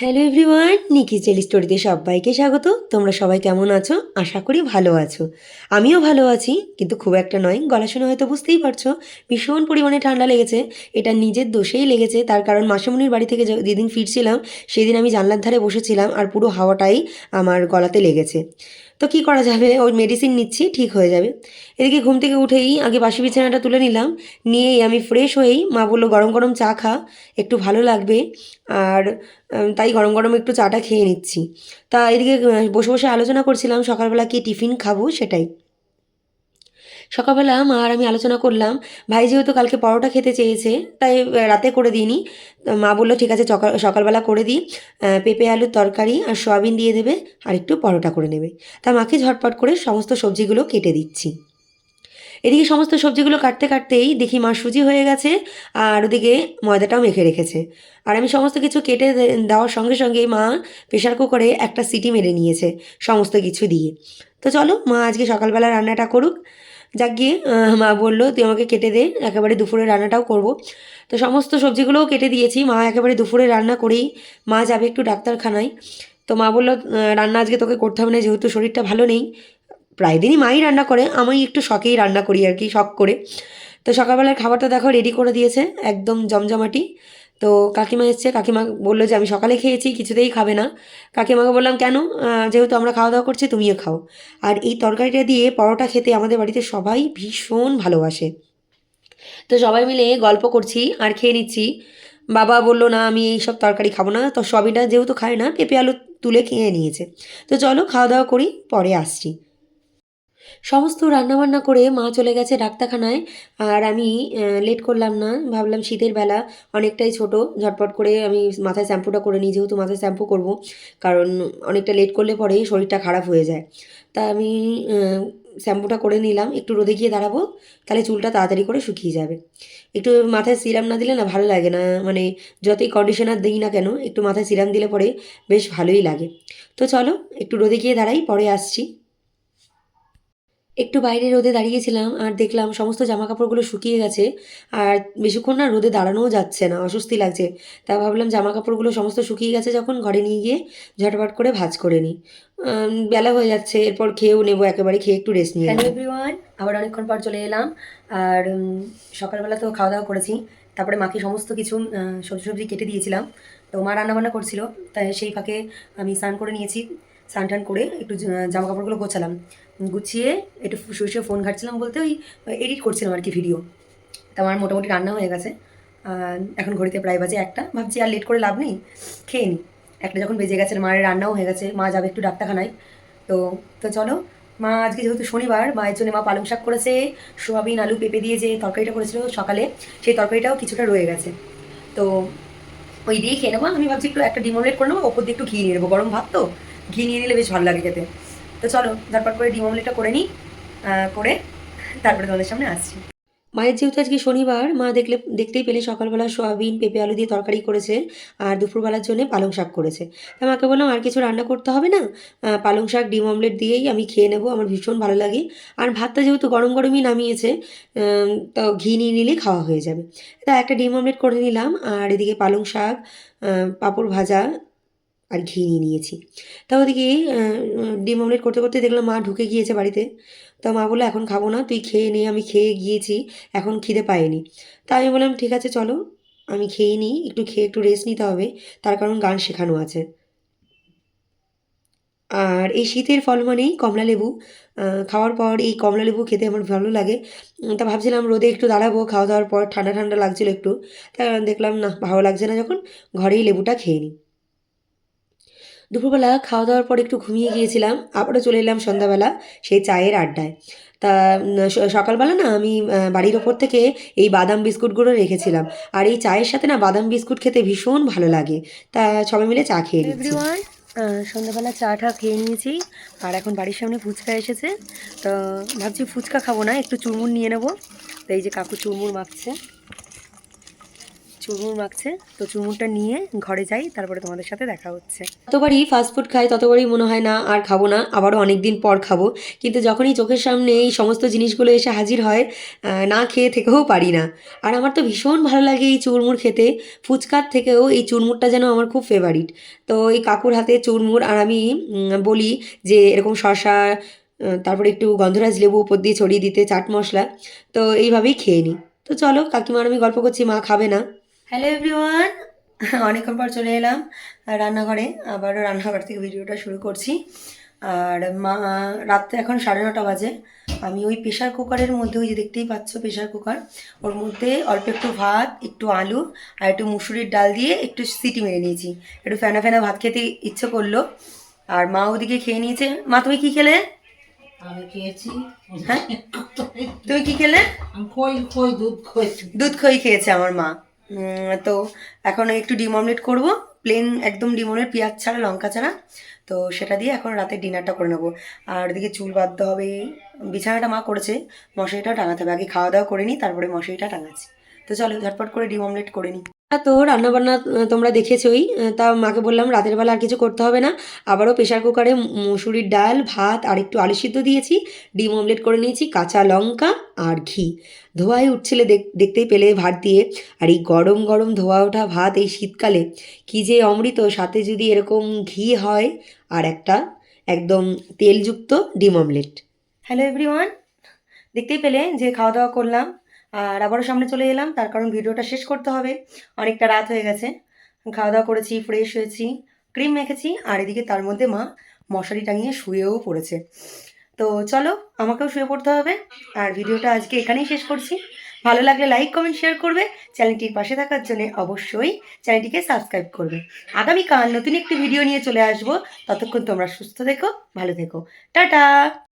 Hello everyone, নিকি চেলি স্টোরিতে সবাইকে স্বাগত। তোমরা সবাই কেমন আছো? আশা করি ভালো আছো। আমিও ভালো আছি, কিন্তু খুব একটা নয়। গলা শুনে হয়তো বুঝতেই পারছো ভীষণ পরিমাণে ঠান্ডা লেগেছে। এটা নিজের দোষেই লেগেছে, তার কারণ মাসিমণির বাড়ি থেকে যেদিন ফিরছিলাম সেদিন আমি জানলার ধারে বসেছিলাম আর পুরো হাওয়াটাই আমার গলাতে লেগেছে। তো কি করা যাবে, ওই মেডিসিন নিচ্ছি, ঠিক হয়ে যাবে। এদিকে ঘুম থেকে উঠেই আগে বাসি বিছানাটা তুলে নিলাম, নিয়েই আমি ফ্রেশ হয়েই মা বললো গরম গরম চা খা, একটু ভালো লাগবে। আর তাই গরম গরম একটু চাটা খেয়ে নিচ্ছি। তা এদিকে বসে বসে আলোচনা করছিলাম সকালবেলা কি টিফিন খাবো সেটাই। সকালবেলা মা আর আমি আলোচনা করলাম, ভাই যেহেতু কালকে পরোটা খেতে চেয়েছে তাই রাতে করে দিইনি। তো মা বললো ঠিক আছে সকালবেলা করে দিই, পেঁপে আলুর তরকারি আর সয়াবিন দিয়ে দেবে আর একটু পরোটা করে নেবে। তা মাকে ঝটপট করে সমস্ত সবজিগুলো কেটে দিচ্ছি। এদিকে সমস্ত সবজিগুলো কাটতে কাটতেই দেখি মা সুজি হয়ে গেছে আর ওদিকে ময়দাটাও মেখে রেখেছে। আর আমি সমস্ত কিছু কেটে দেওয়ার সঙ্গে সঙ্গেই মা প্রেশার কুকারে একটা সিটি মেরে নিয়েছে সমস্ত কিছু দিয়ে। তো চলো মা আজকে সকালবেলা রান্নাটা করুক। যাক গিয়ে মা বললো তুই আমাকে কেটে দে, একেবারে দুপুরে রান্নাটাও করব। তো সমস্ত সবজিগুলোও কেটে দিয়েছি। মা একেবারে দুপুরে রান্না করেই মা যাবে একটু ডাক্তারখানায়। তো মা বললো রান্না আজকে তোকে করতে হবে না, যেহেতু শরীরটা ভালো নেই। প্রায় দিনই মাই রান্না করে, আমি একটু শখেই রান্না করি আর কি, শখ করে। তো সকালবেলার খাবারটা দেখো রেডি করে দিয়েছে, একদম জমজমাটি। তো কাকিমা এসছে, কাকিমা বললো যে আমি সকালে খেয়েছি, কিছুতেই খাবে না। কাকিমাকে বললাম কেন? যেহেতু আমরা খাওয়া দাওয়া করছি তুমিও খাও। আর এই তরকারিটা দিয়ে পরোটা খেতে আমাদের বাড়িতে সবাই ভীষণ ভালোবাসে। তো সবাই মিলে গল্প করছি আর খেয়ে নিচ্ছি। বাবা বললো না আমি এই সব তরকারি খাবো না, তো সবিনটা যেহেতু খায় না পেঁপে আলু তুলে খেয়ে নিয়েছে। তো চলো খাওয়া দাওয়া করি, পরে আসছি। সমস্ত রান্নাবান্না করে মা চলে গেছে ডাক্তারখানায়। আর আমি লেট করলাম না, ভাবলাম শীতের বেলা অনেকটাই ছোট, ঝটপট করে আমি মাথায় শ্যাম্পুটা করে নিই, যেহেতু মাথায় শ্যাম্পু করব। কারণ অনেকটা লেট করলে পরেই শরীরটা খারাপ হয়ে যায়। তা আমি শ্যাম্পুটা করে নিলাম, একটু রোদে গিয়ে দাঁড়াবো, তাহলে চুলটা তাড়াতাড়ি করে শুকিয়ে যাবে। একটু মাথায় সিরাম না দিলে না ভালো লাগে না, মানে যতই কন্ডিশনার দিই না কেন একটু মাথায় সিরাম দিলে পরে বেশ ভালোই লাগে। তো চলো একটু রোদে গিয়ে দাঁড়াই, পরে আসছি। একটু বাইরে রোদে দাঁড়িয়েছিলাম আর দেখলাম সমস্ত জামাকাপড়গুলো শুকিয়ে গেছে। আর বেশিক্ষণ না রোদে দাঁড়ানোও যাচ্ছে না, অস্বস্তি লাগছে। তা ভাবলাম জামাকাপড়গুলো সমস্ত শুকিয়ে গেছে যখন, ঘরে নিয়ে গিয়ে ঝটপট করে ভাঁজ করে নিই। বেলা হয়ে যাচ্ছে, এরপর খেয়েও নেবো, একেবারে খেয়ে একটু রেস্ট নিয়ে। হ্যালো এভরিওয়ান, আবার অনেকক্ষণ পর চলে এলাম। আর সকালবেলা তো খাওয়া দাওয়া করেছি, তারপরে মাকে সমস্ত কিছু সবজি সবজি কেটে দিয়েছিলাম। তো মা রান্নাবান্না করছিল, তাই সেই ফাঁকে আমি স্নান করে নিয়েছি। স্নান টান করে একটু জামাকাপড়গুলো গোছালাম, গুছিয়ে একটু শুয়ে শুয়ে ফোন ঘাটছিলাম, বলতে ওই এডিট করছিলাম আর কি ভিডিও। তা আমার মোটামুটি রান্না হয়ে গেছে। এখন ঘড়িতে প্রায় বাজে একটা, ভাবছি আর লেট করে লাভ নেই, খেয়ে নিই। একটা যখন বেজে গেছে, মায়ের রান্নাও হয়ে গেছে, মা যাবে একটু ডাক্তারখানায়। তো তো চলো, মা আজকে যেহেতু শনিবার, মায়ের জন্য মা পালং শাক করেছে, সোয়াবিন আলু পেঁপে দিয়ে যে তরকারিটা করেছিল সকালে, সেই তরকারিটাও কিছুটা রয়ে গেছে। তো ওই দিয়ে খেয়ে নেবো। আমি ভাবছি একটু একটা ডিম অমলেট করে নেবো, ওপর দিয়ে একটু ঘি নিয়ে নেবো, গরম ভাত তো ঘি নিয়ে নিলে বেশ ভালো লাগে খেতে। তো চলো ঝটপট করে ডিম অমলেটটা করে নিই, করে তারপরে তোমাদের সামনে আসছি। মায়ের যেহেতু আজকে শনিবার, মা দেখতেই পেলে সকালবেলা সোয়াবিন পেঁপে আলু দিয়ে তরকারি করেছে আর দুপুরবেলার জন্য পালং শাক করেছে। তা মাকে বললাম আর কিছু রান্না করতে হবে না, পালং শাক ডিম অমলেট দিয়েই আমি খেয়ে নেবো, আমার ভীষণ ভালো লাগে। আর ভাতটা যেহেতু গরম গরমই নামিয়েছে, তো ঘি নিয়ে নিলেই খাওয়া হয়ে যাবে। তা একটা ডিম অমলেট করে নিলাম, আর এদিকে পালং শাক, পাঁপড় ভাজা আর ঘি নিয়ে নিয়েছি। তা ওদিকে ডিম অমলেট করতে করতে দেখলাম মা ঢুকে গিয়েছে বাড়িতে। তা মা বললো এখন খাবো না, তুই খেয়ে নে, আমি খেয়ে গিয়েছি, এখন খিদে পাইনি। তা আমি বললাম ঠিক আছে চলো আমি খেয়ে নিই, একটু খেয়ে একটু রেস্ট নিতে হবে, তার কারণ গান শেখানো আছে। আর এই শীতের ফল মানেই কমলা লেবু। খাওয়ার পর এই কমলা লেবু খেতে আমার ভালো লাগে। তা ভাবছিলাম রোদে একটু দাঁড়াবো, খাওয়া দাওয়ার পর ঠান্ডা ঠান্ডা লাগছিল একটু। তা দেখলাম না ভালো লাগছে না, যখন ঘরেই লেবুটা খেয়ে নিই। দুপুরবেলা খাওয়া দাওয়ার পর একটু ঘুমিয়ে গিয়েছিলাম, আবারও চলে এলাম সন্ধ্যাবেলা সেই চায়ের আড্ডায়। তা সকালবেলা না আমি বাড়ির ওপর থেকে এই বাদাম বিস্কুটগুলো রেখেছিলাম, আর এই চায়ের সাথে না বাদাম বিস্কুট খেতে ভীষণ ভালো লাগে। তা সবাই মিলে চা খেয়ে নিচ্ছি। এভরিওয়ান, সন্ধ্যাবেলা চাটা খেয়ে নিয়েছি, আর এখন বাড়ির সামনে ফুচকা এসেছে। তো ভাবছি ফুচকা খাবো না, একটু চুরমুর নিয়ে নেবো। তো এই যে কাকু চুরমুর মাখছে, চুরমুর মাখছে, তো চুরমুরটা নিয়ে ঘরে যাই, তারপরে তোমাদের সাথে দেখা হচ্ছে। যতবারই ফাস্টফুড খাই ততবারই মনে হয় না আর খাবো না, আবারও অনেক দিন পর খাবো। কিন্তু যখনই চোখের সামনে এই সমস্ত জিনিসগুলো এসে হাজির হয়, না খেয়ে থেকেও পারি না। আর আমার তো ভীষণ ভালো লাগে এই চুরমুর খেতে, ফুচকার থেকেও এই চুরমুরটা যেন আমার খুব ফেভারিট। তো এই কাকুর হাতে চুরমুর, আর আমি বলি যে এরকম শসা, তারপরে একটু গন্ধরাজ লেবু উপর দিয়ে ছড়িয়ে দিতে, চাট মশলা। তো এইভাবেই খেয়ে নিই। তো চলো, কাকিমার আমি গল্প করছি, মা খাবে না। হ্যালো এভরিওয়ান, অনেকক্ষণ পর চলে এলাম রান্নাঘরে, আবারও রান্নাঘর থেকে ভিডিওটা শুরু করছি। আর মা, রাত্রে এখন 9:30 বাজে। আমি ওই প্রেশার কুকারের মধ্যে, ওই যে দেখতেই পাচ্ছ প্রেশার কুকার, ওর মধ্যে অল্প একটু ভাত, একটু আলু আর একটু মুসুরির ডাল দিয়ে একটু সিটি মেরে নিয়েছি। একটু ফেনা ফেনা ভাত খেতে ইচ্ছে করলো, আর মা ওদিকে খেয়ে নিয়েছে। মা তুমি কি খেলে? আমি খেয়েছি। হ্যাঁ, তুমি কি খেলে? দুধ খই খেয়েছে আমার মা। তো এখন একটু ডিম অমলেট করবো, প্লেন একদম ডিম অমলেট, পেঁয়াজ ছাড়া, লঙ্কা ছাড়া। তো সেটা দিয়ে এখন রাতে ডিনারটা করে নেবো। আর ওদিকে চুল বাঁধতে হবে, বিছানাটা মা করেছে, মশারিটাও টাঙাতে হবে। আগে খাওয়া দাওয়া করে নিই, তারপরে মশারিটা টাঙাচ্ছি। তো চলো ঝটপট করে ডিম অমলেট করে নিই। তো রান্নাবান্না তোমরা দেখেছোই, তা মাকে বললাম রাতের বেলা আর কিছু করতে হবে না। আবারও প্রেশার কুকারে মুসুরির ডাল, ভাত আর একটু আলু সিদ্ধ দিয়েছি, ডিম অমলেট করে নিয়েছি, কাঁচা লঙ্কা আর ঘি। ধোঁয়ায় উঠছিলে দেখতেই পেলে ভাত দিয়ে। আর এই গরম গরম ধোয়া ওঠা ভাত এই শীতকালে কী যে অমৃত, সাথে যদি এরকম ঘি হয়, আর একটা একদম তেলযুক্ত ডিম অমলেট। হ্যালো এভরিওয়ান, দেখতেই পেলে যে খাওয়া দাওয়া করলাম, আর আবারও সামনে চলে এলাম, তার কারণ ভিডিওটা শেষ করতে হবে, অনেকটা রাত হয়ে গেছে। খাওয়া দাওয়া করেছি, ফ্রেশ হয়েছি, ক্রিম মেখেছি, আর এদিকে তার মধ্যে মা মশারি টাঙিয়ে শুয়েও পড়েছে। তো চলো, আমাকেও শুয়ে পড়তে হবে। আর ভিডিওটা আজকে এখানেই শেষ করছি। ভালো লাগলে লাইক, কমেন্ট, শেয়ার করবে। চ্যানেলটির পাশে থাকার জন্য অবশ্যই চ্যানেলটিকে সাবস্ক্রাইব করবে। আগামীকাল নতুন একটি ভিডিও নিয়ে চলে আসবো। ততক্ষণ তোমরা সুস্থ থেকো, ভালো থেকো। টাটা।